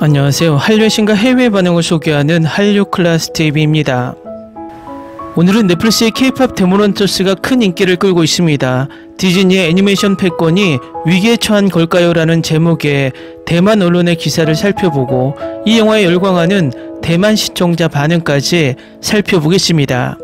안녕하세요. 한류의 신과 해외 반응을 소개하는 한류 클래스 TV입니다. 오늘은 넷플릭스의 K-POP 데몬헌터스가 큰 인기를 끌고 있습니다. 디즈니의 애니메이션 패권이 위기에 처한 걸까요? 라는 제목의 대만 언론의 기사를 살펴보고 이 영화에 열광하는 대만 시청자 반응까지 살펴보겠습니다.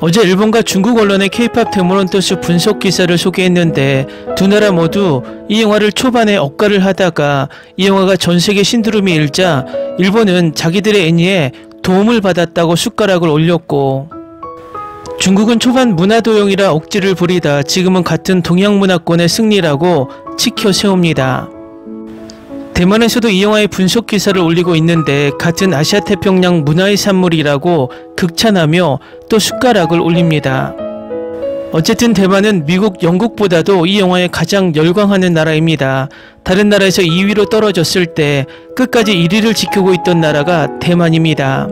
어제 일본과 중국 언론의 K-POP 데몬헌터스 분석 기사를 소개했는데 두 나라 모두 이 영화를 초반에 억가를 하다가 이 영화가 전세계 신드롬이 일자 일본은 자기들의 애니에 도움을 받았다고 숟가락을 올렸고, 중국은 초반 문화도용이라 억지를 부리다 지금은 같은 동양 문화권의 승리라고 치켜 세웁니다. 대만에서도 이 영화의 분석 기사를 올리고 있는데 같은 아시아태평양 문화의 산물이라고 극찬하며 또 숟가락을 올립니다. 어쨌든 대만은 미국, 영국보다도 이 영화에 가장 열광하는 나라입니다. 다른 나라에서 2위로 떨어졌을 때 끝까지 1위를 지키고 있던 나라가 대만입니다.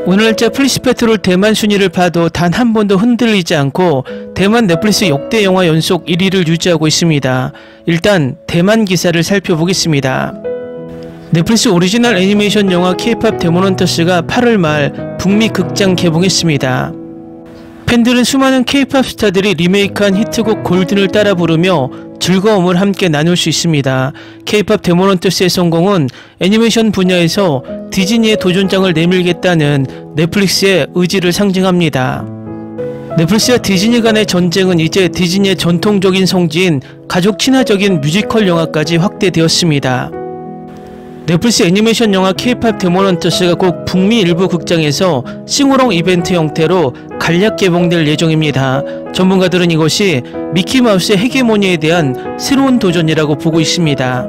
오늘 날짜 플리시페트롤 대만 순위를 봐도 단 한 번도 흔들리지 않고 대만 넷플릭스 역대 영화 연속 1위를 유지하고 있습니다. 일단 대만 기사를 살펴보겠습니다. 넷플릭스 오리지널 애니메이션 영화 K-POP 데몬헌터스가 8월 말 북미 극장 개봉했습니다. 팬들은 수많은 K-POP 스타들이 리메이크한 히트곡 골든을 따라 부르며 즐거움을 함께 나눌 수 있습니다. K-POP 데몬헌터스의 성공은 애니메이션 분야에서 디즈니의 도전장을 내밀겠다는 넷플릭스의 의지를 상징합니다. 넷플릭스와 디즈니 간의 전쟁은 이제 디즈니의 전통적인 성지인 가족 친화적인 뮤지컬 영화까지 확대되었습니다. 넷플릭스 애니메이션 영화 K-POP 데몬헌터스가 곧 북미 일부 극장에서 싱오롱 이벤트 형태로 간략 개봉될 예정입니다. 전문가들은 이것이 미키마우스의 헤게모니에 대한 새로운 도전이라고 보고 있습니다.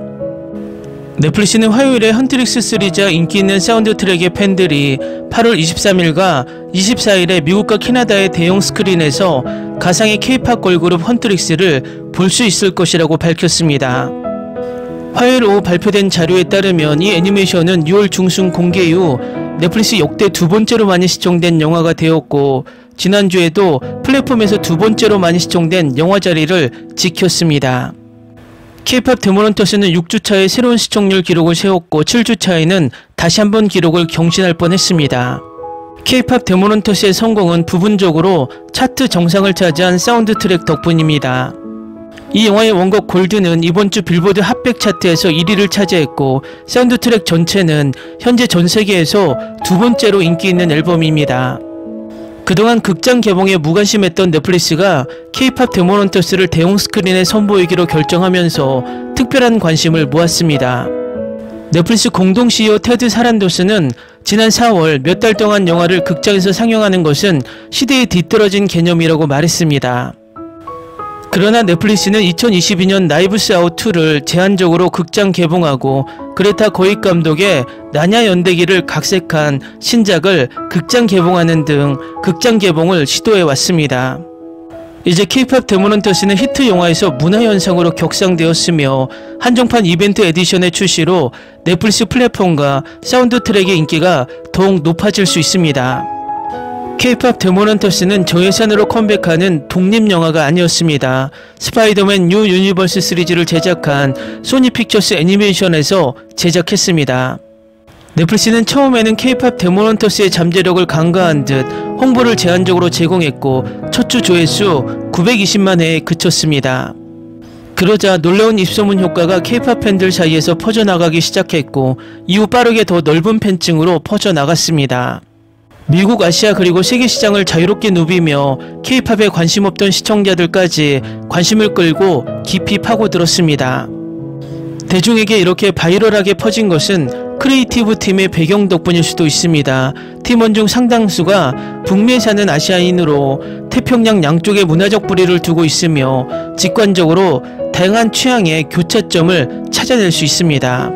넷플릭스는 화요일에 헌트릭스 시리즈와 인기 있는 사운드 트랙의 팬들이 8월 23일과 24일에 미국과 캐나다의 대형 스크린에서 가상의 K-POP 걸그룹 헌트릭스를 볼 수 있을 것이라고 밝혔습니다. 화요일 오후 발표된 자료에 따르면 이 애니메이션은 6월 중순 공개 이후 넷플릭스 역대 두 번째로 많이 시청된 영화가 되었고, 지난주에도 플랫폼에서 두 번째로 많이 시청된 영화 자리를 지켰습니다. K-POP 데몬헌터스는 6주차에 새로운 시청률 기록을 세웠고 7주차에는 다시 한번 기록을 경신할 뻔했습니다. K-POP 데몬헌터스의 성공은 부분적으로 차트 정상을 차지한 사운드 트랙 덕분입니다. 이 영화의 원곡 골든은 이번 주 빌보드 핫백 차트에서 1위를 차지했고 사운드 트랙 전체는 현재 전 세계에서 두 번째로 인기 있는 앨범입니다. 그동안 극장 개봉에 무관심했던 넷플릭스가 K-POP 데몬헌터스를 대형 스크린에 선보이기로 결정하면서 특별한 관심을 모았습니다. 넷플릭스 공동 CEO 테드 사란도스는 지난 4월 몇 달 동안 영화를 극장에서 상영하는 것은 시대에 뒤떨어진 개념이라고 말했습니다. 그러나 넷플릭스는 2022년 나이브스 아웃 2를 제한적으로 극장 개봉하고 그레타 거익 감독의 나냐 연대기를 각색한 신작을 극장 개봉하는 등 극장 개봉을 시도해 왔습니다. 이제 K-POP 데몬헌터스는 히트 영화에서 문화현상으로 격상되었으며 한정판 이벤트 에디션의 출시로 넷플릭스 플랫폼과 사운드 트랙의 인기가 더욱 높아질 수 있습니다. K-POP 데몬헌터스는 저예산으로 컴백하는 독립영화가 아니었습니다. 스파이더맨 뉴 유니버스 시리즈를 제작한 소니 픽처스 애니메이션에서 제작했습니다. 넷플릭스는 처음에는 K-POP 데몬헌터스의 잠재력을 간과한 듯 홍보를 제한적으로 제공했고 첫 주 조회수 920만 회에 그쳤습니다. 그러자 놀라운 입소문 효과가 K-POP 팬들 사이에서 퍼져나가기 시작했고 이후 빠르게 더 넓은 팬층으로 퍼져나갔습니다. 미국, 아시아 그리고 세계 시장을 자유롭게 누비며 K-POP에 관심 없던 시청자들까지 관심을 끌고 깊이 파고들었습니다. 대중에게 이렇게 바이럴하게 퍼진 것은 크리에이티브 팀의 배경 덕분일 수도 있습니다. 팀원 중 상당수가 북미에 사는 아시아인으로 태평양 양쪽에 문화적 뿌리를 두고 있으며 직관적으로 다양한 취향의 교차점을 찾아낼 수 있습니다.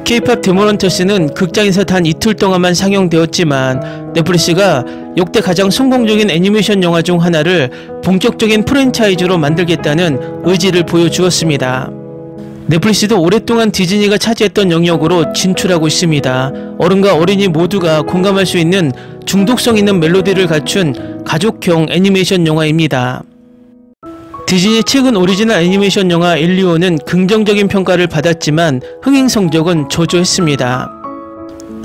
K-POP 데몬헌터스는 극장에서 단 이틀 동안만 상영되었지만 넷플릭스가 역대 가장 성공적인 애니메이션 영화 중 하나를 본격적인 프랜차이즈로 만들겠다는 의지를 보여주었습니다. 넷플릭스도 오랫동안 디즈니가 차지했던 영역으로 진출하고 있습니다. 어른과 어린이 모두가 공감할 수 있는 중독성 있는 멜로디를 갖춘 가족형 애니메이션 영화입니다. 디즈니 최근 오리지널 애니메이션 영화 엘리오는 긍정적인 평가를 받았지만 흥행 성적은 저조했습니다.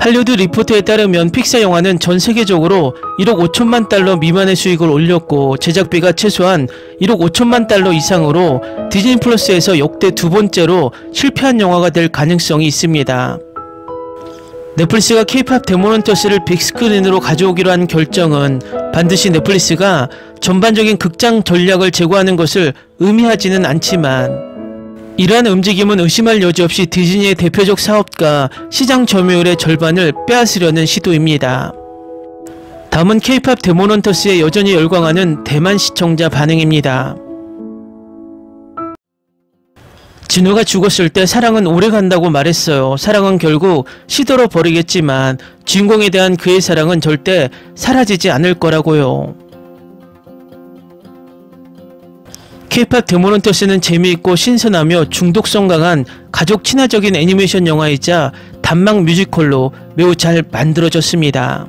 할리우드 리포트에 따르면 픽사 영화는 전 세계적으로 1억 5천만 달러 미만의 수익을 올렸고 제작비가 최소한 1억 5천만 달러 이상으로 디즈니 플러스에서 역대 두 번째로 실패한 영화가 될 가능성이 있습니다. 넷플릭스가 K-POP 데몬헌터스를 빅스크린으로 가져오기로 한 결정은 반드시 넷플릭스가 전반적인 극장 전략을 제고하는 것을 의미하지는 않지만 이러한 움직임은 의심할 여지 없이 디즈니의 대표적 사업가 시장 점유율의 절반을 빼앗으려는 시도입니다. 다음은 K-POP 데몬헌터스에 여전히 열광하는 대만 시청자 반응입니다. 진호가 죽었을 때 사랑은 오래 간다고 말했어요. 사랑은 결국 시들어 버리겠지만 주인공에 대한 그의 사랑은 절대 사라지지 않을 거라고요. K-POP 데몬헌터스는 재미있고 신선하며 중독성 강한 가족 친화적인 애니메이션 영화이자 단막 뮤지컬로 매우 잘 만들어졌습니다.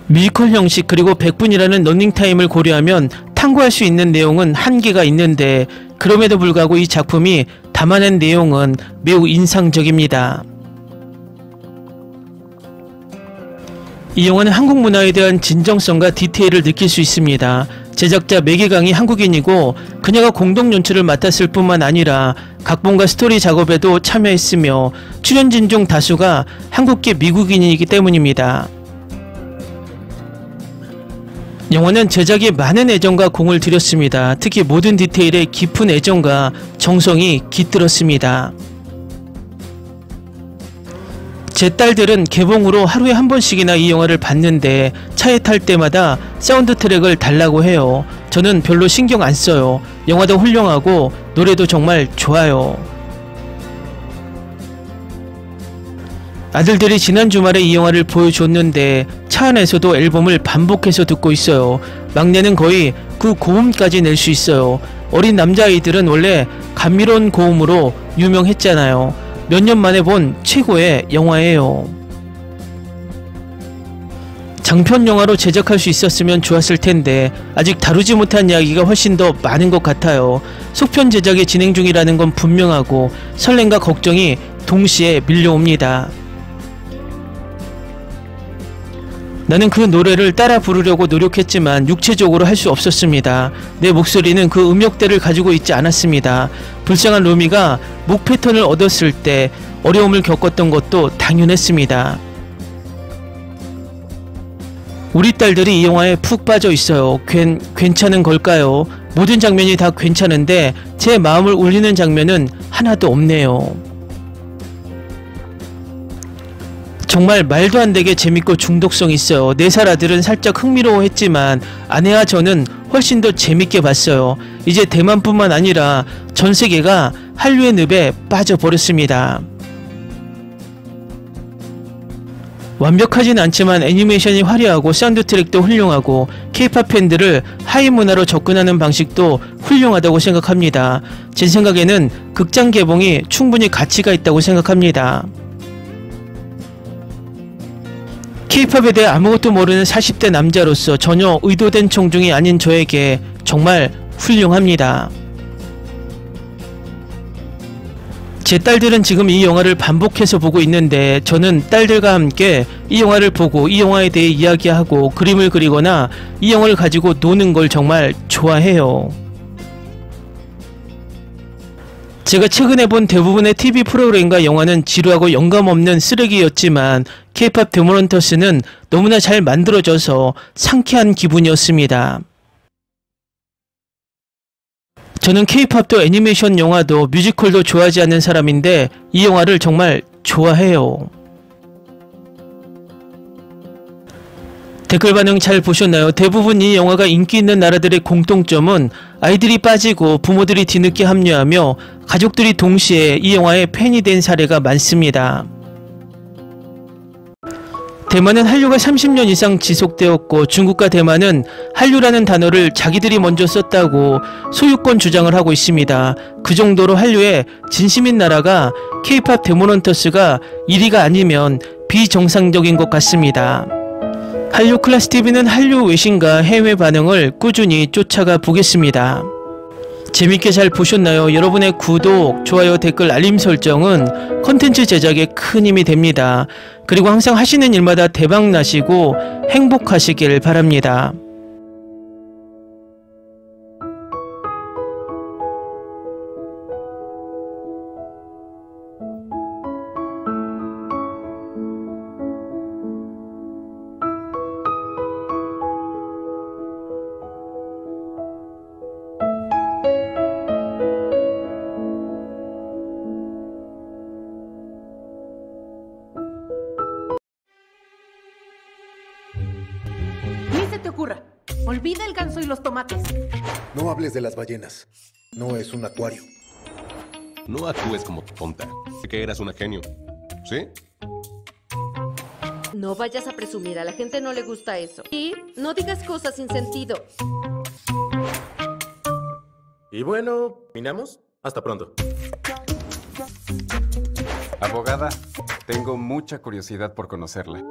뮤지컬 형식 그리고 100분이라는 러닝타임을 고려하면 탐구할 수 있는 내용은 한계가 있는데 그럼에도 불구하고 이 작품이 담아낸 내용은 매우 인상적입니다. 이 영화는 한국 문화에 대한 진정성과 디테일을 느낄 수 있습니다. 제작자 매기강이 한국인이고 그녀가 공동 연출을 맡았을 뿐만 아니라 각본과 스토리 작업에도 참여했으며 출연진 중 다수가 한국계 미국인이기 때문입니다. 영화는 제작에 많은 애정과 공을 들였습니다. 특히 모든 디테일에 깊은 애정과 정성이 깃들었습니다. 제 딸들은 개봉 후로 하루에 한 번씩이나 이 영화를 봤는데 차에 탈 때마다 사운드 트랙을 달라고 해요. 저는 별로 신경 안 써요. 영화도 훌륭하고 노래도 정말 좋아요. 아들들이 지난 주말에 이 영화를 보여줬는데 차 안에서도 앨범을 반복해서 듣고 있어요. 막내는 거의 그 고음까지 낼 수 있어요. 어린 남자아이들은 원래 감미로운 고음으로 유명했잖아요. 몇 년 만에 본 최고의 영화예요. 장편 영화로 제작할 수 있었으면 좋았을 텐데 아직 다루지 못한 이야기가 훨씬 더 많은 것 같아요. 속편 제작이 진행 중이라는 건 분명하고 설렘과 걱정이 동시에 밀려옵니다. 나는 그 노래를 따라 부르려고 노력했지만 육체적으로 할 수 없었습니다. 내 목소리는 그 음역대를 가지고 있지 않았습니다. 불쌍한 로미가 목 패턴을 얻었을 때 어려움을 겪었던 것도 당연했습니다. 우리 딸들이 이 영화에 푹 빠져 있어요. 괜찮은 걸까요? 모든 장면이 다 괜찮은데 제 마음을 울리는 장면은 하나도 없네요. 정말 말도 안 되게 재밌고 중독성 있어요. 4살 아들은 살짝 흥미로워했지만 아내와 저는 훨씬 더 재밌게 봤어요. 이제 대만뿐만 아니라 전 세계가 한류의 늪에 빠져버렸습니다. 완벽하진 않지만 애니메이션이 화려하고 사운드 트랙도 훌륭하고 K-POP 팬들을 하이 문화로 접근하는 방식도 훌륭하다고 생각합니다. 제 생각에는 극장 개봉이 충분히 가치가 있다고 생각합니다. K-POP에 대해 아무것도 모르는 40대 남자로서 전혀 의도된 청중이 아닌 저에게 정말 훌륭합니다. 제 딸들은 지금 이 영화를 반복해서 보고 있는데 저는 딸들과 함께 이 영화를 보고 이 영화에 대해 이야기하고 그림을 그리거나 이 영화를 가지고 노는 걸 정말 좋아해요. 제가 최근에 본 대부분의 TV 프로그램과 영화는 지루하고 영감없는 쓰레기였지만 K-POP 데몬헌터스는 너무나 잘 만들어져서 상쾌한 기분이었습니다. 저는 K-POP도 애니메이션 영화도 뮤지컬도 좋아하지 않는 사람인데 이 영화를 정말 좋아해요. 댓글 반응 잘 보셨나요? 대부분 이 영화가 인기 있는 나라들의 공통점은 아이들이 빠지고 부모들이 뒤늦게 합류하며 가족들이 동시에 이 영화의 팬이 된 사례가 많습니다. 대만은 한류가 30년 이상 지속되었고 중국과 대만은 한류라는 단어를 자기들이 먼저 썼다고 소유권 주장을 하고 있습니다. 그 정도로 한류에 진심인 나라가 K-POP 데몬헌터스가 1위가 아니면 비정상적인 것 같습니다. 한류 클래스 TV는 한류 외신과 해외 반응을 꾸준히 쫓아가 보겠습니다. 재밌게 잘 보셨나요? 여러분의 구독, 좋아요, 댓글, 알림 설정은 컨텐츠 제작에 큰 힘이 됩니다. 그리고 항상 하시는 일마다 대박 나시고 행복하시길 바랍니다. Ni se te ocurra. Olvida el ganso y los tomates. No hables de las ballenas. No es un acuario. No actúes como tonta. Que eras una genio. ¿Sí? No vayas a presumir, a la gente no le gusta eso. Y no digas cosas sin sentido. Y bueno, ¿terminamos? Hasta pronto. Abogada, tengo mucha curiosidad por conocerla.